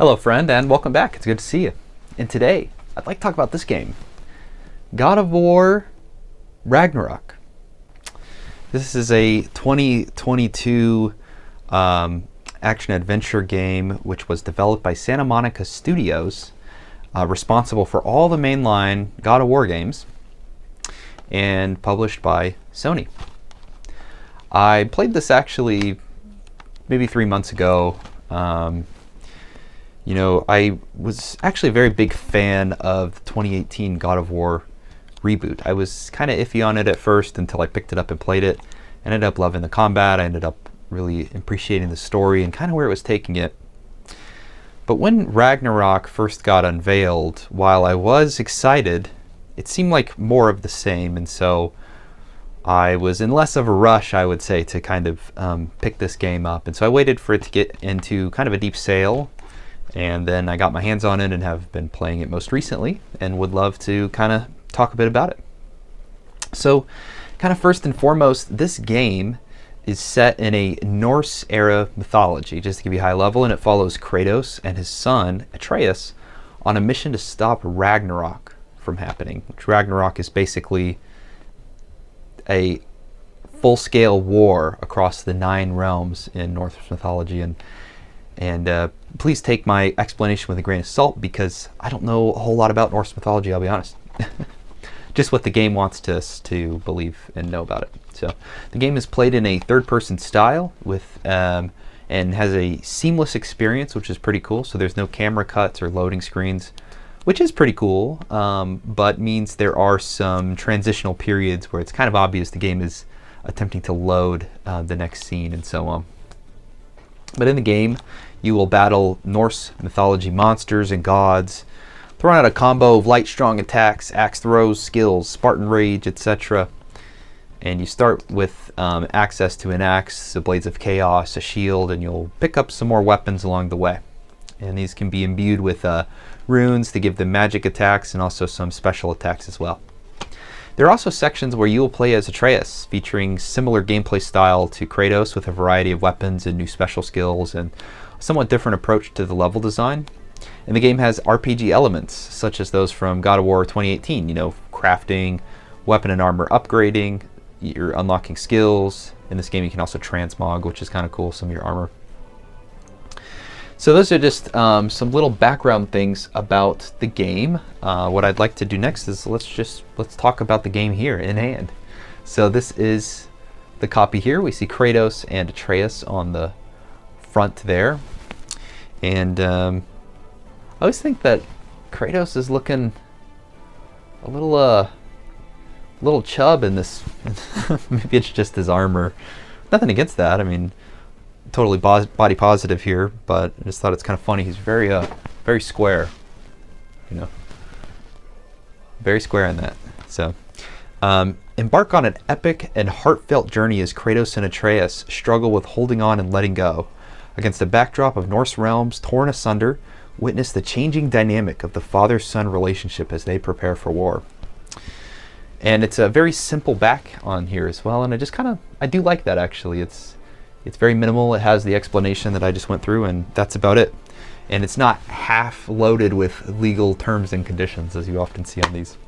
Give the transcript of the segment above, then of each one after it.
Hello friend, and welcome back. It's good to see you. And today, I'd like to talk about this game, God of War Ragnarok. This is a 2022 action-adventure game which was developed by Santa Monica Studios, responsible for all the mainline God of War games, and published by Sony. I played this actually maybe 3 months ago. I was actually a very big fan of the 2018 God of War reboot. I was kind of iffy on it at first until I picked it up and played it. I ended up loving the combat. I ended up really appreciating the story and kind of where it was taking it. But when Ragnarok first got unveiled, while I was excited, it seemed like more of the same, and so I was in less of a rush, I would say, to kind of pick this game up. And so I waited for it to get into kind of a deep sale, and then I got my hands on it and have been playing it most recently and would love to kind of talk a bit about it. So kind of first and foremost, this game is set in a Norse era mythology, just to give you a high level, and it follows Kratos and his son Atreus on a mission to stop Ragnarok from happening, which Ragnarok is basically a full-scale war across the 9 realms in Norse mythology. And please take my explanation with a grain of salt, because I don't know a whole lot about Norse mythology, I'll be honest. Just what the game wants us to believe and know about it. So the game is played in a third-person style with and has a seamless experience, which is pretty cool. So there's no camera cuts or loading screens, which is pretty cool, but means there are some transitional periods where it's kind of obvious the game is attempting to load the next scene and so on. But in the game, you will battle Norse mythology monsters and gods, throwing out a combo of light, strong attacks, axe throws, skills, Spartan rage, etc. And you start with access to an axe, the blades of chaos, a shield, and you'll pick up some more weapons along the way. And these can be imbued with runes to give them magic attacks and also some special attacks as well. There are also sections where you will play as Atreus, featuring similar gameplay style to Kratos, with a variety of weapons and new special skills and a somewhat different approach to the level design. And the game has RPG elements, such as those from God of War 2018, crafting, weapon and armor upgrading, you're unlocking skills. In this game you can also transmog, which is kind of cool, some of your armor. So those are just some little background things about the game. What I'd like to do next is let's talk about the game here in hand. So this is the copy here. We see Kratos and Atreus on the front there, and I always think that Kratos is looking a little chub in this. Maybe it's just his armor. Nothing against that. I mean, totally body positive here, but I just thought it's kind of funny. He's very square, very square in that. So embark on an epic and heartfelt journey as Kratos and Atreus struggle with holding on and letting go against the backdrop of Norse realms torn asunder. Witness the changing dynamic of the father-son relationship as they prepare for war. And it's a very simple back on here as well, and I do like that, actually. It's very minimal. It has the explanation that I just went through, and that's about it. And it's not half loaded with legal terms and conditions, as you often see on these.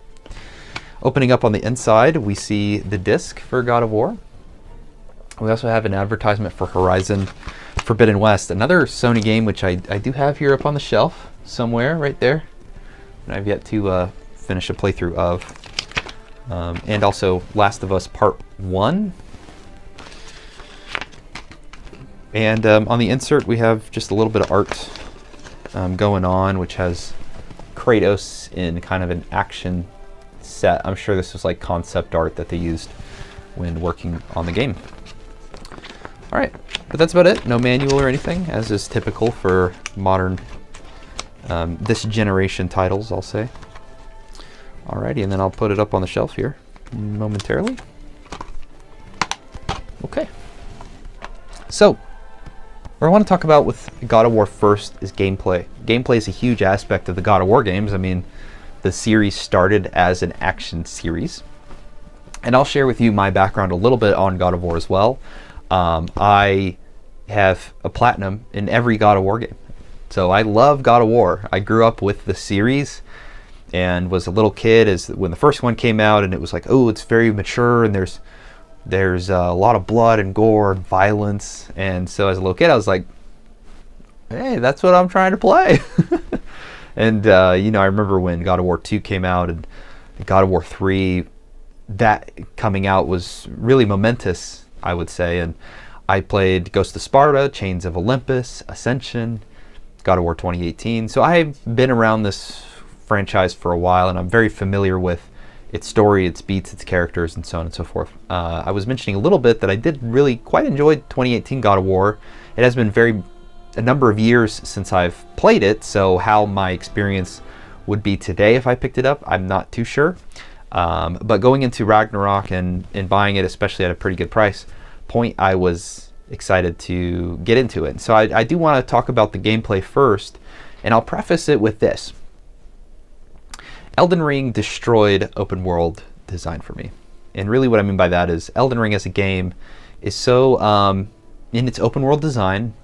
Opening up on the inside, we see the disc for God of War. We also have an advertisement for Horizon Forbidden West, another Sony game, which I do have here up on the shelf somewhere right there, and I've yet to finish a playthrough of. And also Last of Us Part 1. And on the insert we have just a little bit of art going on, which has Kratos in kind of an action set. I'm sure this was like concept art that they used when working on the game. Alright, but that's about it. No manual or anything, as is typical for modern, this generation titles, I'll say. Alrighty, and then I'll put it up on the shelf here momentarily. Okay. So, what I want to talk about with God of War first is gameplay. Gameplay is a huge aspect of the God of War games. I mean, the series started as an action series. And I'll share with you my background a little bit on God of War as well. I have a platinum in every God of War game. So I love God of War. I grew up with the series and was a little kid as when the first one came out, and it was like, oh, it's very mature and there's a lot of blood and gore and violence. And so as a little kid, I was like, hey, that's what I'm trying to play. And you know, I remember when God of War 2 came out and God of War 3, that coming out was really momentous, I would say. And I played Ghost of Sparta, Chains of Olympus, Ascension, God of War 2018. So I've been around this franchise for a while, and I'm very familiar with its story, its beats, its characters, and so on and so forth. I was mentioning a little bit that I did really quite enjoy 2018 God of War. It has been a number of years since I've played it, so how my experience would be today if I picked it up, I'm not too sure. But going into Ragnarok and buying it, especially at a pretty good price point, I was excited to get into it. So I do want to talk about the gameplay first, and I'll preface it with this. Elden Ring destroyed open world design for me. And really what I mean by that is Elden Ring as a game is so, in its open world design,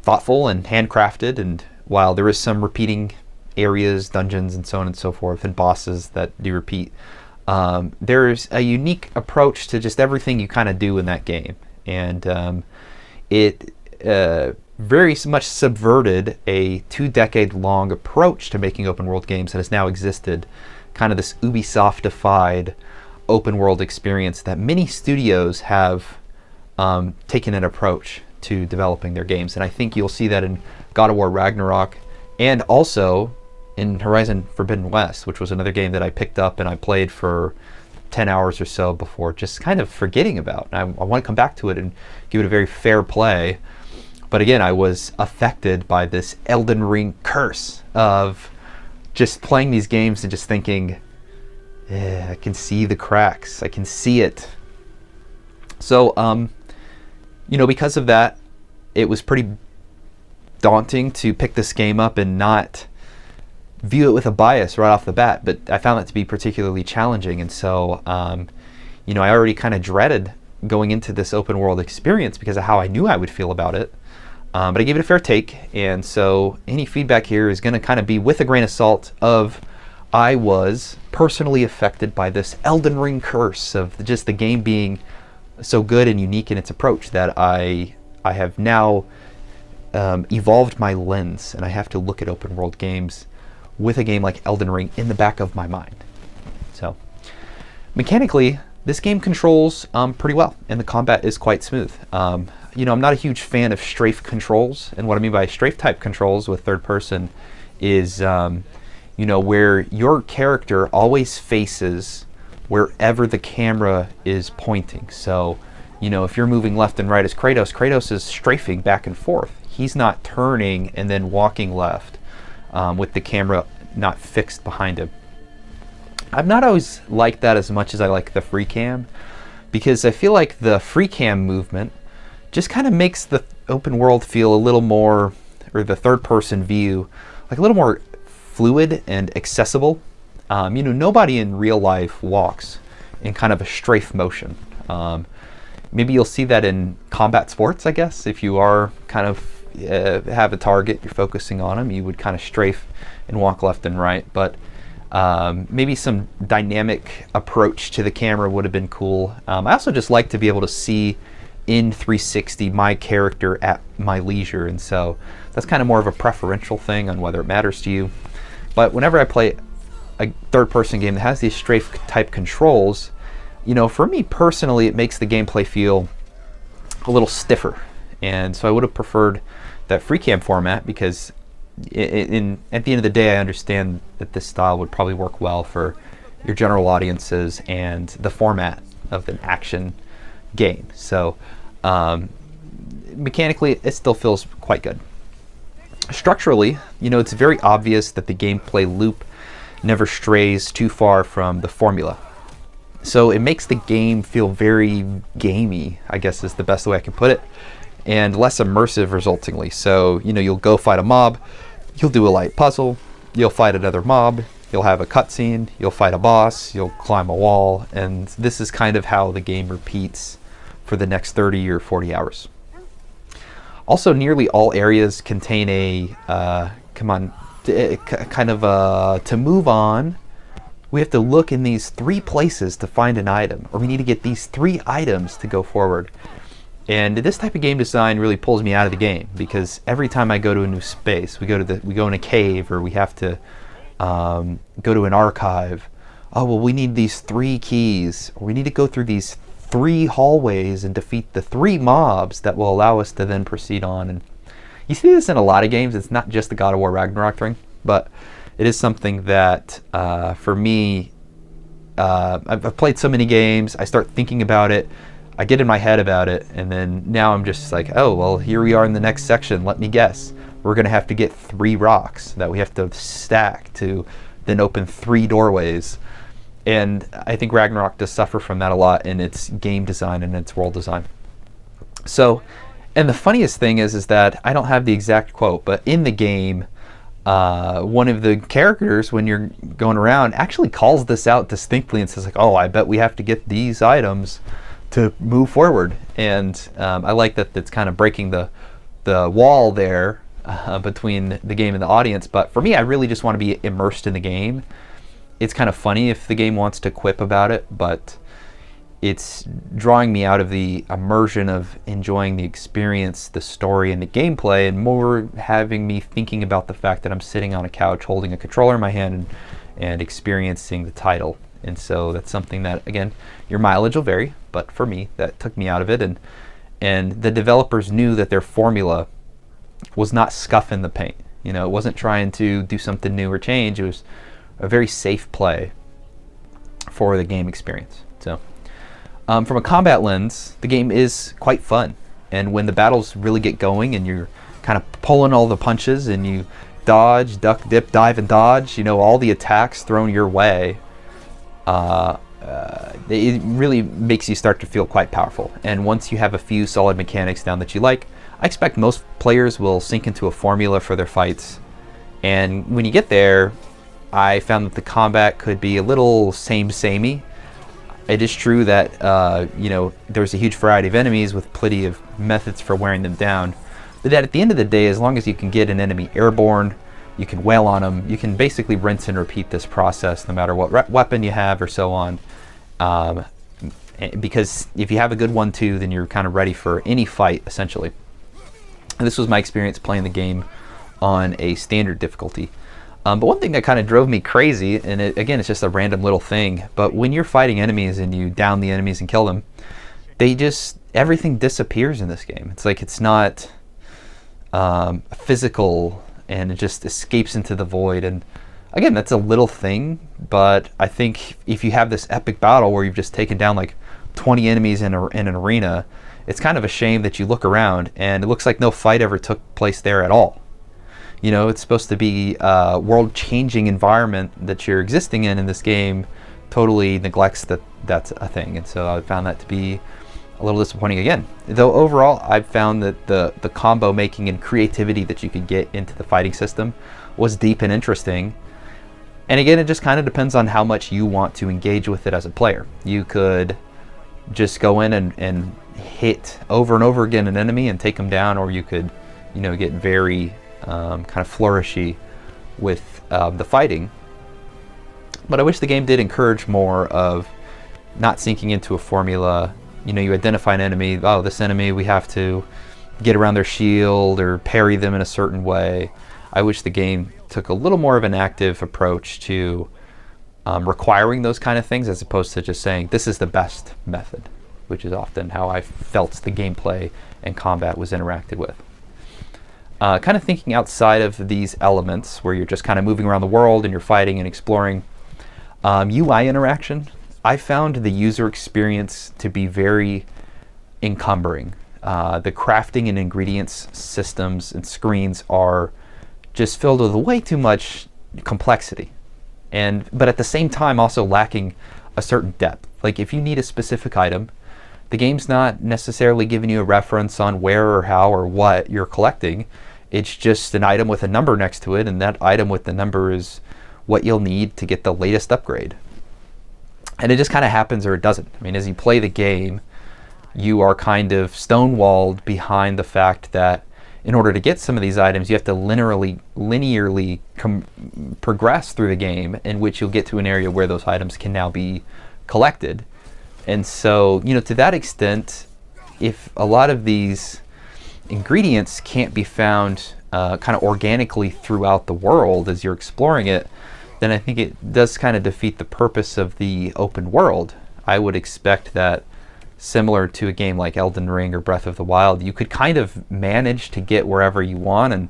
thoughtful and handcrafted, and while there is some repeating areas, dungeons, and so on and so forth, and bosses that do repeat, there's a unique approach to just everything you kind of do in that game. And it very much subverted a 2-decade-long approach to making open world games that has now existed, kind of this Ubisoft-ified open world experience that many studios have taken an approach to developing their games. And I think you'll see that in God of War Ragnarok, and also in Horizon Forbidden West, which was another game that I picked up and I played for 10 hours or so before just kind of forgetting about. And I want to come back to it and give it a very fair play. But again, I was affected by this Elden Ring curse of just playing these games and just thinking, I can see the cracks. I can see it. So, you know, because of that, it was pretty daunting to pick this game up and not view it with a bias right off the bat. But I found that to be particularly challenging. And so, you know, I already kind of dreaded going into this open world experience because of how I knew I would feel about it. But I gave it a fair take, and so any feedback here is going to kind of be with a grain of salt of I was personally affected by this Elden Ring curse of just the game being so good and unique in its approach that I have now evolved my lens, and I have to look at open world games with a game like Elden Ring in the back of my mind. So mechanically, this game controls pretty well, and the combat is quite smooth. You know, I'm not a huge fan of strafe controls, and what I mean by strafe type controls with third person is, you know, where your character always faces wherever the camera is pointing. So, you know, if you're moving left and right as Kratos, Kratos is strafing back and forth. He's not turning and then walking left with the camera not fixed behind him. I've not always liked that as much as I like the free cam, because I feel like the free cam movement just kind of makes the open world feel a little more, or the third person view, like a little more fluid and accessible. You know, nobody in real life walks in kind of a strafe motion. Maybe you'll see that in combat sports, I guess. If you are kind of have a target, you're focusing on them, you would kind of strafe and walk left and right. But maybe some dynamic approach to the camera would have been cool. I also just like to be able to see in 360 my character at my leisure, and so that's kind of more of a preferential thing on whether it matters to you. But whenever I play a third-person game that has these strafe type controls, you know, for me personally, it makes the gameplay feel a little stiffer, and so I would have preferred that free cam format, because at the end of the day, I understand that this style would probably work well for your general audiences and the format of an action game. So mechanically, it still feels quite good. Structurally, you know, it's very obvious that the gameplay loop never strays too far from the formula. So it makes the game feel very gamey, I guess is the best way I can put it, and less immersive resultingly. So, you know, you'll go fight a mob, you'll do a light puzzle, you'll fight another mob, you'll have a cutscene, you'll fight a boss, you'll climb a wall, and this is kind of how the game repeats for the next 30 or 40 hours. Also, nearly all areas contain a to move on, we have to look in these 3 places to find an item, or we need to get these 3 items to go forward. And this type of game design really pulls me out of the game, because every time I go to a new space, we go in a cave, or we have to go to an archive. Oh, well, we need these 3 keys, or we need to go through these 3 hallways and defeat the 3 mobs that will allow us to then proceed on. And you see this in a lot of games. It's not just the God of War Ragnarok thing, but it is something that, for me, I've played so many games, I start thinking about it, I get in my head about it, and then now I'm just like, oh, well, here we are in the next section, let me guess. We're going to have to get 3 rocks that we have to stack to then open 3 doorways. And I think Ragnarok does suffer from that a lot in its game design and its world design. So, and the funniest thing is that I don't have the exact quote, but in the game, one of the characters, when you're going around, actually calls this out distinctly and says, like, oh, I bet we have to get these items to move forward. And I like that it's kind of breaking the wall there between the game and the audience. But for me, I really just want to be immersed in the game. It's kind of funny if the game wants to quip about it, but it's drawing me out of the immersion of enjoying the experience, the story, and the gameplay, and more having me thinking about the fact that I'm sitting on a couch holding a controller in my hand and experiencing the title. And so that's something that, again, your mileage will vary, but for me, that took me out of it. And the developers knew that their formula was not scuffing the paint. You know, it wasn't trying to do something new or change. It was a very safe play for the game experience. So from a combat lens, the game is quite fun. And when the battles really get going and you're kind of pulling all the punches and you dodge, duck, dip, dive, and dodge, you know, all the attacks thrown your way, it really makes you start to feel quite powerful. And once you have a few solid mechanics down that you like, I expect most players will sink into a formula for their fights. And when you get there, I found that the combat could be a little samey. It is true that you know, there's a huge variety of enemies with plenty of methods for wearing them down. But at the end of the day, as long as you can get an enemy airborne, you can wail on them, you can basically rinse and repeat this process no matter what weapon you have or so on. Because if you have a good one too, then you're kind of ready for any fight, essentially. And this was my experience playing the game on a standard difficulty. But one thing that kind of drove me crazy, and again, it's just a random little thing, but when you're fighting enemies and you down the enemies and kill them, everything disappears in this game. It's like it's not physical, and it just escapes into the void. And again, that's a little thing, but I think if you have this epic battle where you've just taken down like 20 enemies in an arena, it's kind of a shame that you look around and it looks like no fight ever took place there at all. You know, it's supposed to be a world-changing environment that you're existing in this game totally neglects that that's a thing. And so I found that to be a little disappointing again. Though overall, I've found that the combo making and creativity that you could get into the fighting system was deep and interesting. And again, it just kind of depends on how much you want to engage with it as a player. You could just go in and hit over and over again an enemy and take them down, or you could, you know, get very kind of flourishy with the fighting. But I wish the game did encourage more of not sinking into a formula. You know, you identify an enemy, oh, this enemy, we have to get around their shield or parry them in a certain way. I wish the game took a little more of an active approach to requiring those kind of things, as opposed to just saying, this is the best method, which is often how I felt the gameplay and combat was interacted with. Kind of thinking outside of these elements, where you're just kind of moving around the world and you're fighting and exploring, UI interaction, I found the user experience to be very encumbering. The crafting and ingredients systems and screens are just filled with way too much complexity, but at the same time also lacking a certain depth. Like if you need a specific item, the game's not necessarily giving you a reference on where or how or what you're collecting. It's just an item with a number next to it, and that item with the number is what you'll need to get the latest upgrade. And it just kind of happens or it doesn't. I mean, as you play the game, you are kind of stonewalled behind the fact that in order to get some of these items, you have to linearly progress through the game, in which you'll get to an area where those items can now be collected. And so, you know, to that extent, if a lot of these ingredients can't be found kind of organically throughout the world as you're exploring it, then I think it does kind of defeat the purpose of the open world. I would expect that, similar to a game like Elden Ring or Breath of the Wild, you could kind of manage to get wherever you want and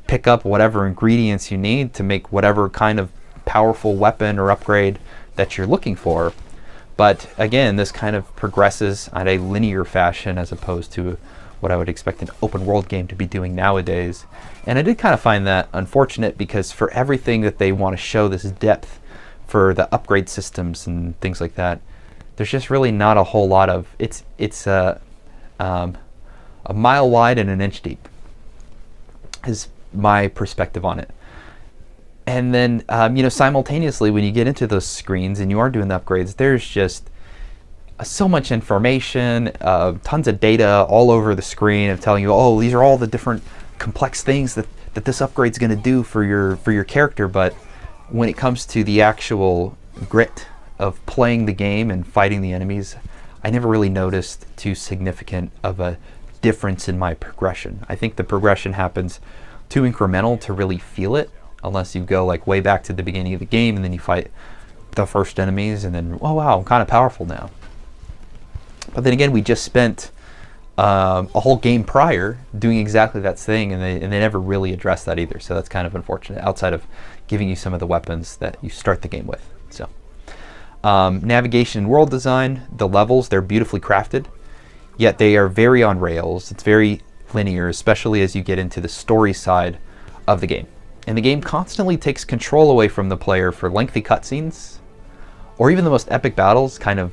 pick up whatever ingredients you need to make whatever kind of powerful weapon or upgrade that you're looking for. But again, this kind of progresses on a linear fashion as opposed to what I would expect an open world game to be doing nowadays. And I did kind of find that unfortunate, because for everything that they want to show this depth for the upgrade systems and things like that, there's just really not a whole lot of, it's a mile wide and an inch deep is my perspective on it. And then, you know, simultaneously, when you get into those screens and you are doing the upgrades, there's just so much information, tons of data all over the screen of telling you, oh, these are all the different complex things that this upgrade's going to do for your character. But when it comes to the actual grit of playing the game and fighting the enemies, I never really noticed too significant of a difference in my progression. I think the progression happens too incremental to really feel it, unless you go like way back to the beginning of the game and then you fight the first enemies and then, oh wow, I'm kind of powerful now. But then again, we just spent a whole game prior doing exactly that thing, and they never really addressed that either. So that's kind of unfortunate, outside of giving you some of the weapons that you start the game with. So navigation and world design, the levels, they're beautifully crafted, yet they are very on rails. It's very linear, especially as you get into the story side of the game. And the game constantly takes control away from the player for lengthy cutscenes, or even the most epic battles kind of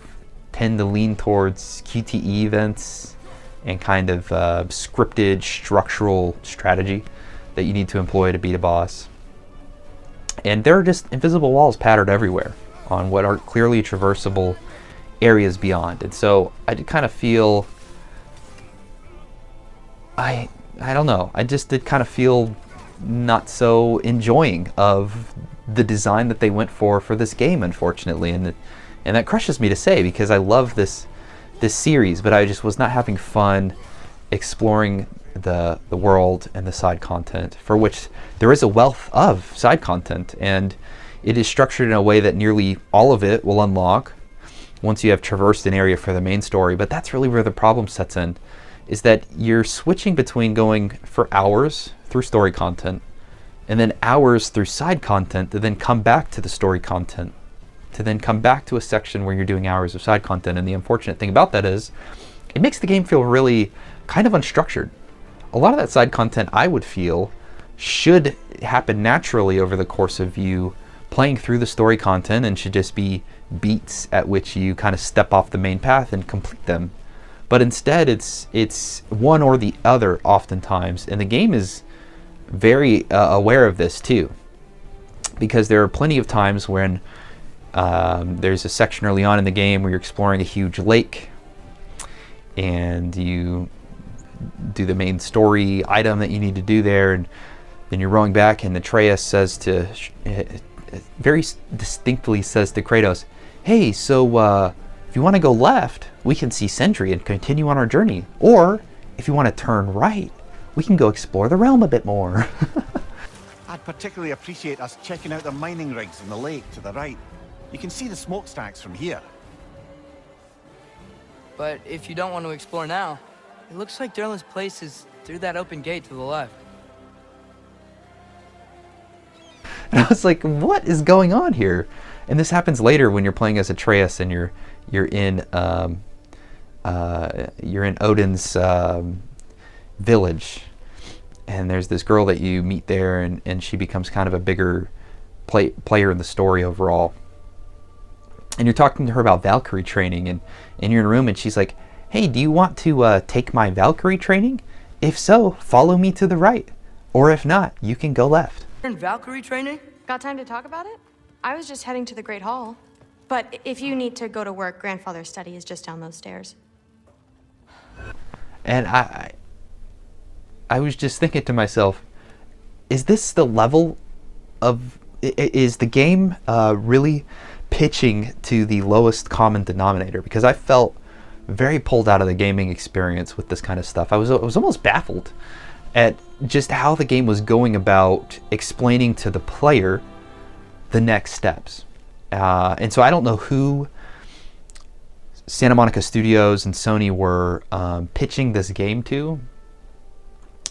tend to lean towards QTE events and kind of scripted structural strategy that you need to employ to beat a boss. And there are just invisible walls patterned everywhere on what are clearly traversable areas beyond. And so I did kind of feel, I don't know, I just did kind of feel not so enjoying of the design that they went for this game, unfortunately. And that crushes me to say, because I love this series, but I just was not having fun exploring the world and the side content, for which there is a wealth of side content, and it is structured in a way that nearly all of it will unlock once you have traversed an area for the main story. But that's really where the problem sets in, is that you're switching between going for hours through story content and then hours through side content to then come back to the story content, to then come back to a section where you're doing hours of side content. And the unfortunate thing about that is it makes the game feel really kind of unstructured. A lot of that side content, I would feel, should happen naturally over the course of you playing through the story content, and should just be beats at which you kind of step off the main path and complete them. But instead, it's one or the other oftentimes, and the game is very aware of this too, because there are plenty of times when there's a section early on in the game where you're exploring a huge lake, and you do the main story item that you need to do there, and then you're rowing back, and Atreus says to, very distinctly says to Kratos, hey, so if you want to go left, we can see Sindri and continue on our journey. Or if you want to turn right, we can go explore the realm a bit more. I'd particularly appreciate us checking out the mining rigs in the lake to the right. You can see the smokestacks from here. But if you don't want to explore now, it looks like Durlin's place is through that open gate to the left. And I was like, what is going on here? And this happens later when you're playing as Atreus and you're in Odin's village, and there's this girl that you meet there, and she becomes kind of a bigger player in the story overall. And you're talking to her about Valkyrie training, and you're in a room, and she's like, hey, do you want to take my Valkyrie training? If so, follow me to the right. Or if not, you can go left. In Valkyrie training? Got time to talk about it? I was just heading to the Great Hall. But if you need to go to work, Grandfather's study is just down those stairs. And I was just thinking to myself, is this the level of, is the game really pitching to the lowest common denominator? Because I felt very pulled out of the gaming experience with this kind of stuff. I was almost baffled at just how the game was going about explaining to the player the next steps. And so I don't know who Santa Monica Studios and Sony were pitching this game to,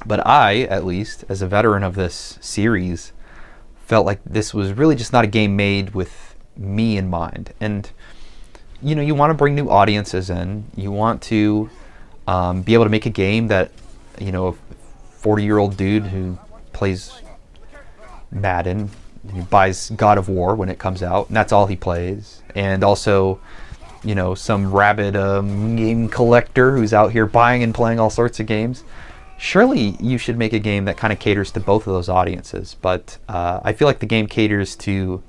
but I, at least, as a veteran of this series, felt like this was really just not a game made with me in mind. And you know, you want to bring new audiences in. You want to be able to make a game that, you know, a 40-year-old dude who plays Madden, he buys God of War when it comes out, and that's all he plays. And also, you know, some rabid game collector who's out here buying and playing all sorts of games. Surely you should make a game that kind of caters to both of those audiences. But I feel like the game caters to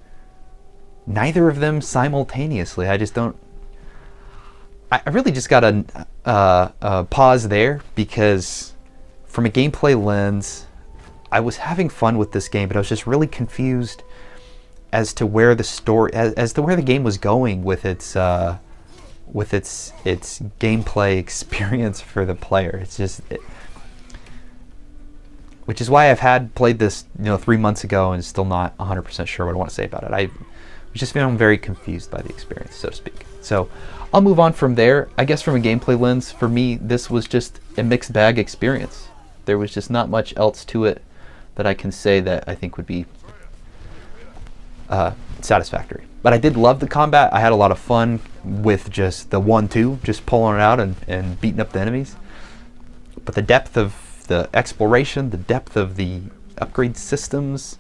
neither of them simultaneously. I just don't. I really just got to pause there, because from a gameplay lens, I was having fun with this game, but I was just really confused as to where the story, as to where the game was going with its gameplay experience for the player. It's just, which is why I've had played this, you know, 3 months ago and still not 100% sure what I want to say about it. I was just feeling very confused by the experience, so to speak. So I'll move on from there. I guess from a gameplay lens, for me, this was just a mixed bag experience. There was just not much else to it that I can say that I think would be satisfactory. But I did love the combat. I had a lot of fun with just the 1-2, just pulling it out and beating up the enemies. But the depth of the exploration, the depth of the upgrade systems,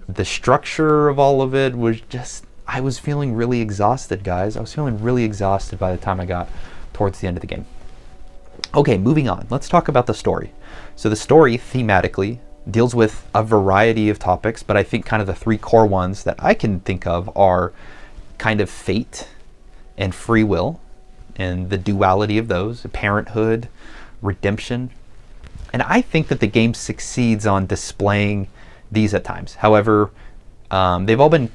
the structure of all of it was just, I was feeling really exhausted, guys. I was feeling really exhausted by the time I got towards the end of the game. Okay, moving on. Let's talk about the story. So the story, thematically, deals with a variety of topics, but I think kind of the three core ones that I can think of are kind of fate and free will, and the duality of those, parenthood, redemption. And I think that the game succeeds on displaying these at times. However, they've all been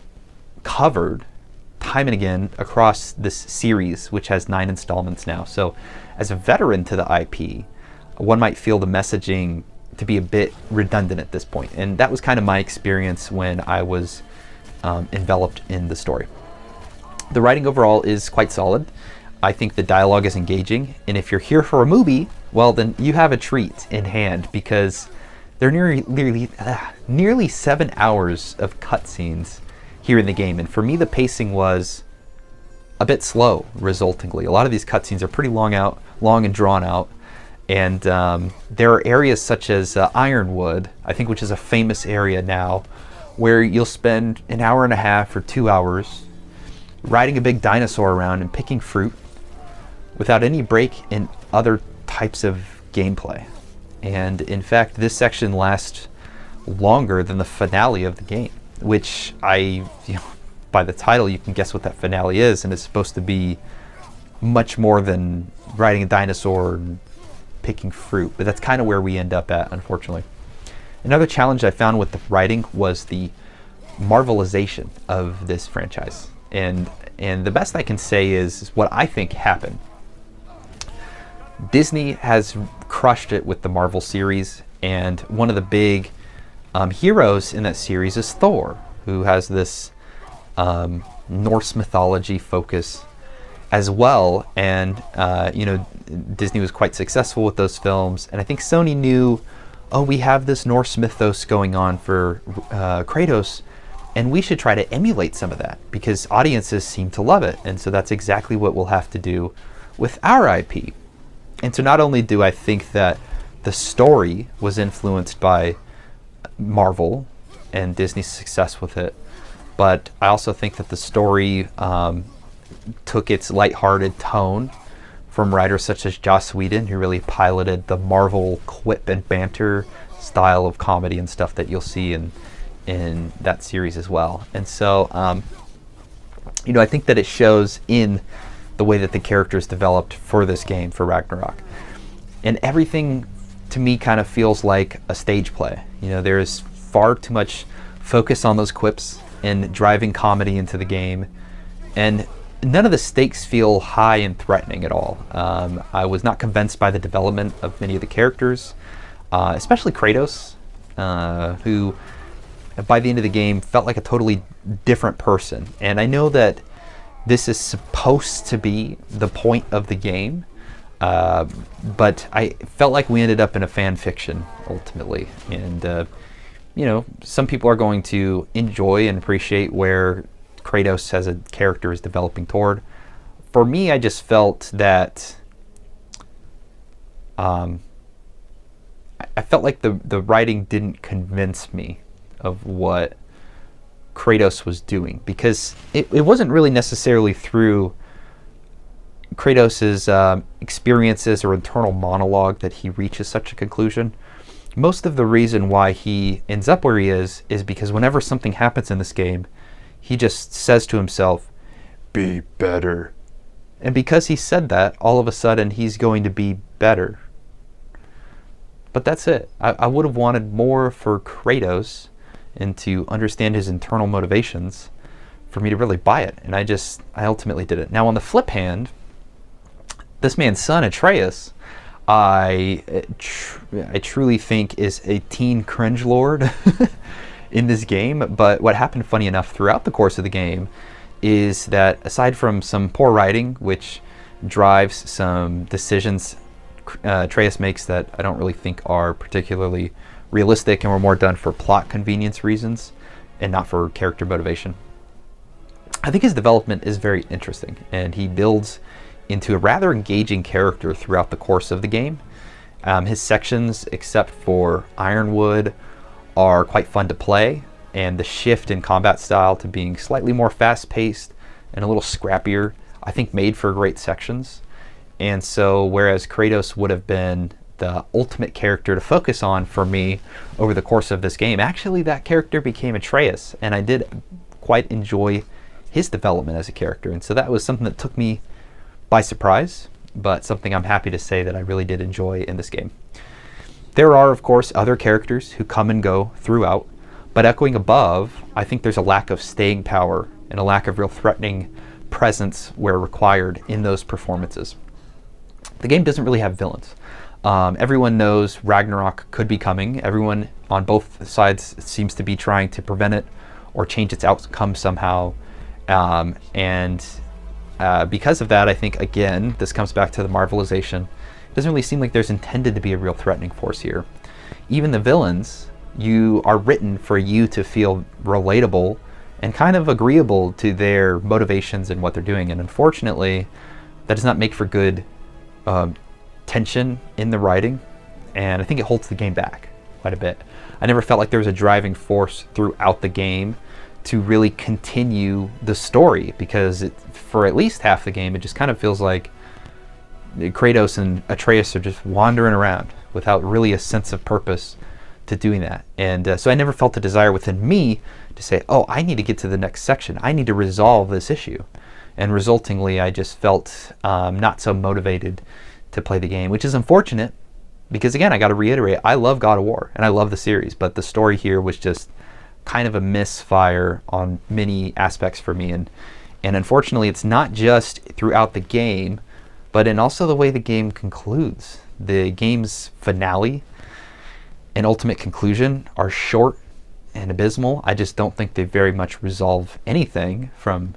covered time and again across this series, which has 9 installments now. So as a veteran to the IP, one might feel the messaging to be a bit redundant at this point. And that was kind of my experience when I was enveloped in the story. The writing overall is quite solid. I think the dialogue is engaging. And if you're here for a movie, well, then you have a treat in hand, because there are nearly 7 hours of cutscenes here in the game. And for me, the pacing was a bit slow, resultingly. A lot of these cutscenes are pretty long and drawn out. And there are areas such as Ironwood, I think, which is a famous area now, where you'll spend an hour and a half or 2 hours riding a big dinosaur around and picking fruit without any break in other types of gameplay. And in fact, this section lasts longer than the finale of the game, which by the title, you can guess what that finale is, and it's supposed to be much more than riding a dinosaur and picking fruit, but that's kind of where we end up at, unfortunately. Another challenge I found with the writing was the Marvelization of this franchise, and the best I can say is what I think happened. Disney has crushed it with the Marvel series, and one of the big heroes in that series is Thor, who has this Norse mythology focus as well. And Disney was quite successful with those films, and I think Sony knew, oh, we have this Norse mythos going on for Kratos, and we should try to emulate some of that because audiences seem to love it. And so that's exactly what we'll have to do with our IP. And so not only do I think that the story was influenced by Marvel and Disney's success with it, but I also think that the story took its lighthearted tone from writers such as Joss Whedon, who really piloted the Marvel quip and banter style of comedy and stuff that you'll see in that series as well. And so, I think that it shows in the way that the characters developed for this game, for Ragnarok. And everything to me kind of feels like a stage play. You know, there is far too much focus on those quips and driving comedy into the game, and none of the stakes feel high and threatening at all. I was not convinced by the development of many of the characters, especially Kratos, who by the end of the game felt like a totally different person. And I know that this is supposed to be the point of the game, but I felt like we ended up in a fan fiction ultimately. And you know, some people are going to enjoy and appreciate where Kratos as a character is developing toward. For me, I just felt that I felt like the writing didn't convince me of what Kratos was doing, because it wasn't really necessarily through Kratos' experiences or internal monologue that he reaches such a conclusion. Most of the reason why he ends up where he is because whenever something happens in this game, he just says to himself, "Be better." And because he said that, all of a sudden he's going to be better. But that's it. I would have wanted more for Kratos and to understand his internal motivations for me to really buy it. And I ultimately did it. Now, on the flip hand, this man's son, Atreus, I truly think is a teen cringe lord in this game. But what happened, funny enough, throughout the course of the game is that aside from some poor writing, which drives some decisions Atreus makes that I don't really think are particularly realistic and were more done for plot convenience reasons and not for character motivation, I think his development is very interesting, and he builds into a rather engaging character throughout the course of the game. His sections, except for Ironwood, are quite fun to play, and the shift in combat style to being slightly more fast-paced and a little scrappier, I think made for great sections. And so whereas Kratos would have been the ultimate character to focus on for me over the course of this game, actually that character became Atreus, and I did quite enjoy his development as a character. And so that was something that took me by surprise, but something I'm happy to say that I really did enjoy in this game. There are, of course, other characters who come and go throughout, but echoing above, I think there's a lack of staying power and a lack of real threatening presence where required in those performances. The game doesn't really have villains. Everyone knows Ragnarok could be coming. Everyone on both sides seems to be trying to prevent it or change its outcome somehow. Because of that, I think, again, this comes back to the Marvelization. It doesn't really seem like there's intended to be a real threatening force here. Even the villains, you are written for you to feel relatable and kind of agreeable to their motivations and what they're doing. And unfortunately, that does not make for good tension in the writing, and I think it holds the game back quite a bit. I never felt like there was a driving force throughout the game to really continue the story, because for at least half the game it just kind of feels like Kratos and Atreus are just wandering around without really a sense of purpose to doing that. And so I never felt a desire within me to say, oh, I need to get to the next section, I need to resolve this issue. And resultingly, I just felt not so motivated to play the game, which is unfortunate because, again, I got to reiterate, I love God of War and I love the series, but the story here was just kind of a misfire on many aspects for me. And unfortunately, it's not just throughout the game, but in also the way the game concludes. The game's finale and ultimate conclusion are short and abysmal. I just don't think they very much resolve anything from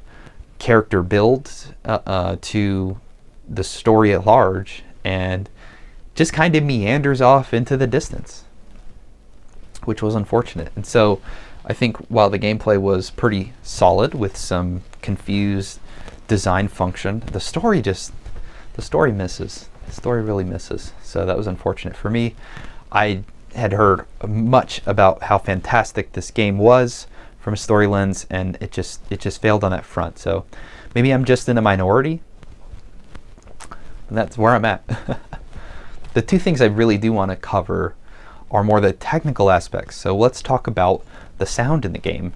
character build to the story at large, and just kind of meanders off into the distance, which was unfortunate. And so I think while the gameplay was pretty solid with some confused design function, the story misses. The story really misses. So that was unfortunate for me. I had heard much about how fantastic this game was from a story lens, and it just failed on that front. So maybe I'm just in a minority, and that's where I'm at. The two things I really do want to cover are more the technical aspects. So let's talk about the sound in the game.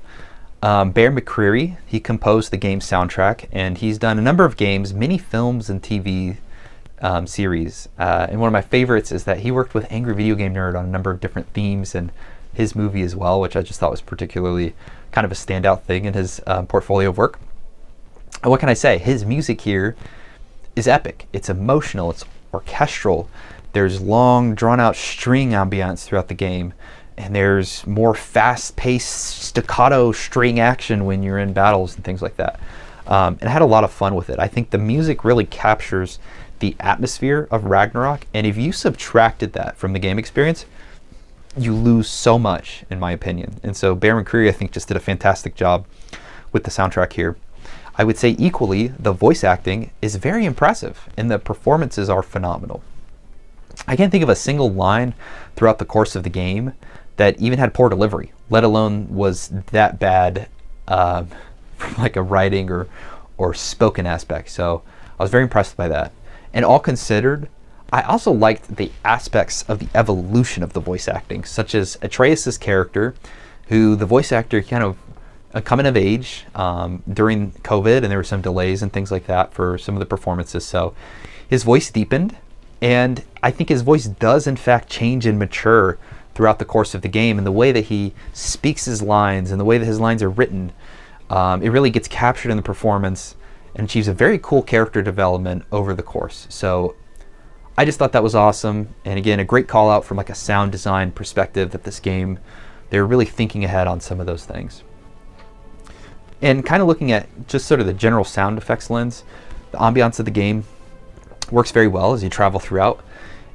Bear McCreary, he composed the game's soundtrack, and he's done a number of games, many films and TV series. And one of my favorites is that he worked with Angry Video Game Nerd on a number of different themes and his movie as well, which I just thought was particularly kind of a standout thing in his portfolio of work. And what can I say? His music here is epic. It's emotional. It's orchestral. There's long, drawn-out string ambiance throughout the game, and there's more fast-paced staccato string action when you're in battles and things like that. And I had a lot of fun with it. I think the music really captures the atmosphere of Ragnarok, and if you subtracted that from the game experience, you lose so much, in my opinion. And so Bear McCreary, I think, just did a fantastic job with the soundtrack here. I would say equally, the voice acting is very impressive, and the performances are phenomenal. I can't think of a single line throughout the course of the game that even had poor delivery, let alone was that bad from like a writing or spoken aspect. So I was very impressed by that. And all considered, I also liked the aspects of the evolution of the voice acting, such as Atreus' character, who the voice actor kind of coming of age during COVID, and there were some delays and things like that for some of the performances. So his voice deepened, and I think his voice does in fact change and mature throughout the course of the game, and the way that he speaks his lines and the way that his lines are written, it really gets captured in the performance and achieves a very cool character development over the course. So I just thought that was awesome, and again, a great call out from like a sound design perspective that this game, they're really thinking ahead on some of those things. And kind of looking at just sort of the general sound effects lens, the ambiance of the game works very well as you travel throughout,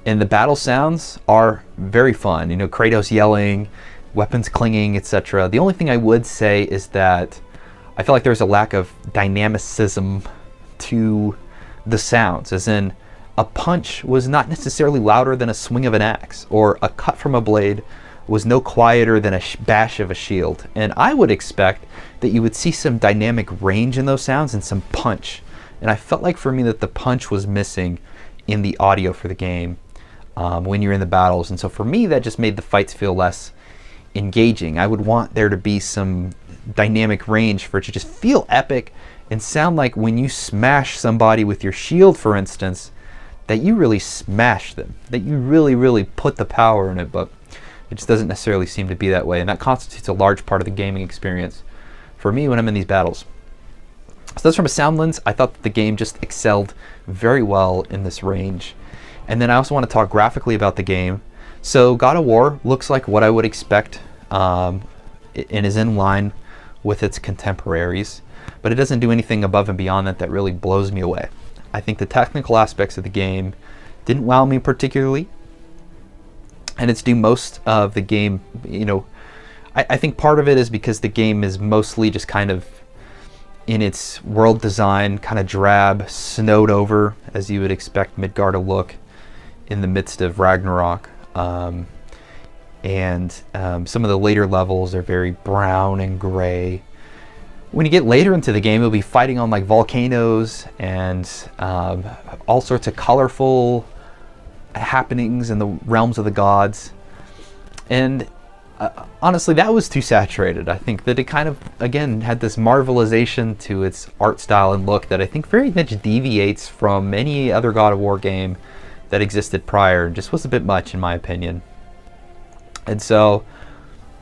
and the battle sounds are very fun. You know, Kratos yelling, weapons clinging, etc. The only thing I would say is that I feel like there's a lack of dynamicism to the sounds, as in a punch was not necessarily louder than a swing of an axe, or a cut from a blade was no quieter than a bash of a shield. And I would expect that you would see some dynamic range in those sounds and some punch. And I felt like for me that the punch was missing in the audio for the game when you're in the battles. And so for me, that just made the fights feel less engaging. I would want there to be some dynamic range for it to just feel epic and sound like when you smash somebody with your shield, for instance, that you really smash them, that you really, really put the power in it. But it just doesn't necessarily seem to be that way, and that constitutes a large part of the gaming experience for me when I'm in these battles. So that's from a sound lens. I thought that the game just excelled very well in this range. And then I also want to talk graphically about the game. So God of War looks like what I would expect and is in line with its contemporaries, but it doesn't do anything above and beyond that that really blows me away. I think the technical aspects of the game didn't wow me particularly, and it's due most of the game, you know, I think part of it is because the game is mostly just kind of in its world design, kind of drab, snowed over, as you would expect Midgard to look in the midst of Ragnarok. Some of the later levels are very brown and gray. When you get later into the game, you'll be fighting on like volcanoes and all sorts of colorful happenings in the realms of the gods. And honestly, that was too saturated. I think that it kind of, again, had this marvelization to its art style and look that I think very much deviates from any other God of War game that existed prior. Just was a bit much, in my opinion. And so,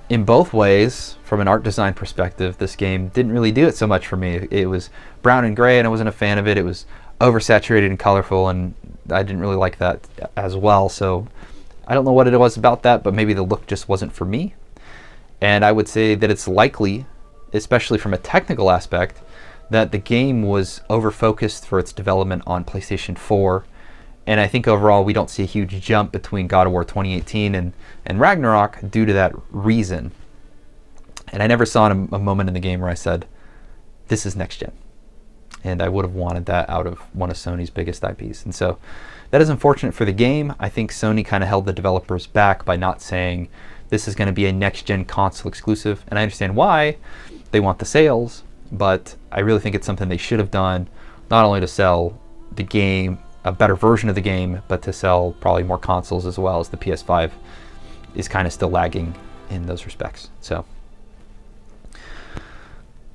in both ways, from an art design perspective, this game didn't really do it so much for me. It was brown and gray, and I wasn't a fan of it. It was oversaturated and colorful, and I didn't really like that as well. So I don't know what it was about that, but maybe the look just wasn't for me. And I would say that it's likely, especially from a technical aspect, that the game was over-focused for its development on PlayStation 4. And I think overall we don't see a huge jump between God of War 2018 and Ragnarok due to that reason. And I never saw a moment in the game where I said, this is next gen. And I would have wanted that out of one of Sony's biggest IPs. And so that is unfortunate for the game. I think Sony kind of held the developers back by not saying this is going to be a next-gen console exclusive. And I understand why. They want the sales, but I really think it's something they should have done, not only to sell the game, a better version of the game, but to sell probably more consoles as well, as the PS5 is kind of still lagging in those respects. So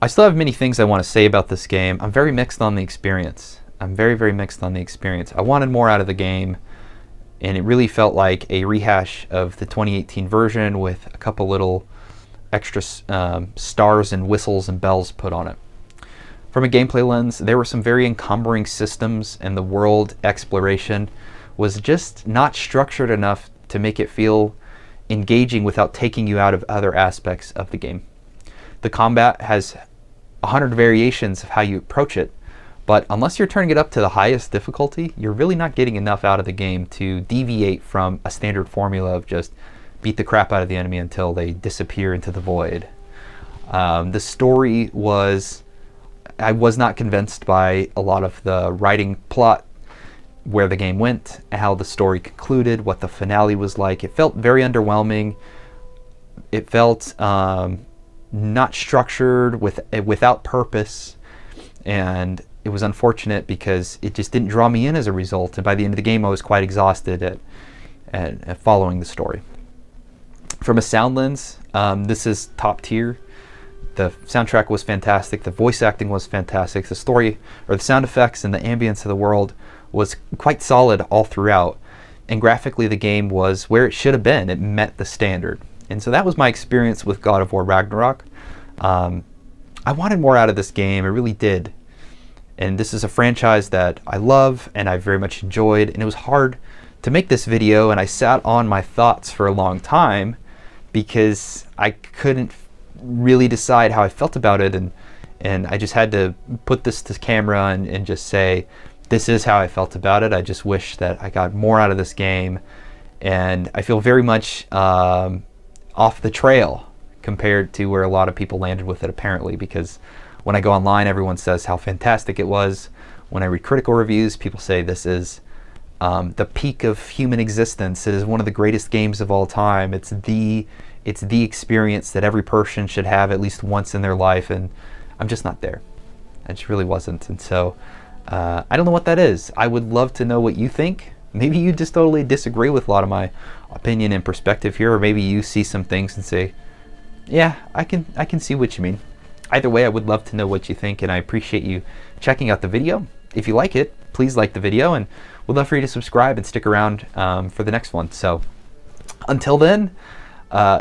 I still have many things I want to say about this game. I'm very mixed on the experience. I'm very, very mixed on the experience. I wanted more out of the game, and it really felt like a rehash of the 2018 version with a couple little extra stars and whistles and bells put on it. From a gameplay lens, there were some very encumbering systems, and the world exploration was just not structured enough to make it feel engaging without taking you out of other aspects of the game. The combat has 100 variations of how you approach it, but unless you're turning it up to the highest difficulty, you're really not getting enough out of the game to deviate from a standard formula of just beat the crap out of the enemy until they disappear into the void. The story was, I was not convinced by a lot of the writing plot, where the game went, how the story concluded, what the finale was like. It felt very underwhelming. It felt not structured, without purpose, and it was unfortunate because it just didn't draw me in as a result. And by the end of the game, I was quite exhausted at following the story. From a sound lens, this is top tier. The soundtrack was fantastic. The voice acting was fantastic. The story, or the sound effects and the ambience of the world was quite solid all throughout. And graphically, the game was where it should have been. It met the standard. And so that was my experience with God of War Ragnarok. I wanted more out of this game. I really did. And this is a franchise that I love and I very much enjoyed. And it was hard to make this video, and I sat on my thoughts for a long time because I couldn't really decide how I felt about it. And I just had to put this to camera and just say, this is how I felt about it. I just wish that I got more out of this game. And I feel very much off the trail compared to where a lot of people landed with it, apparently, because when I go online, everyone says how fantastic it was. When I read critical reviews, people say this is the peak of human existence. It is one of the greatest games of all time. It's the experience that every person should have at least once in their life, and I'm just not there. I just really wasn't. And so I don't know what that is. I would love to know what you think. Maybe you just totally disagree with a lot of my opinion and perspective here, or maybe you see some things and say, yeah, I can see what you mean. Either way, I would love to know what you think, and I appreciate you checking out the video. If you like it, please like the video, and we'd love for you to subscribe and stick around for the next one. So until then,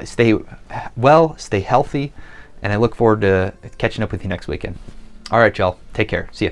stay well, stay healthy, and I look forward to catching up with you next weekend. All right, y'all. Take care. See ya.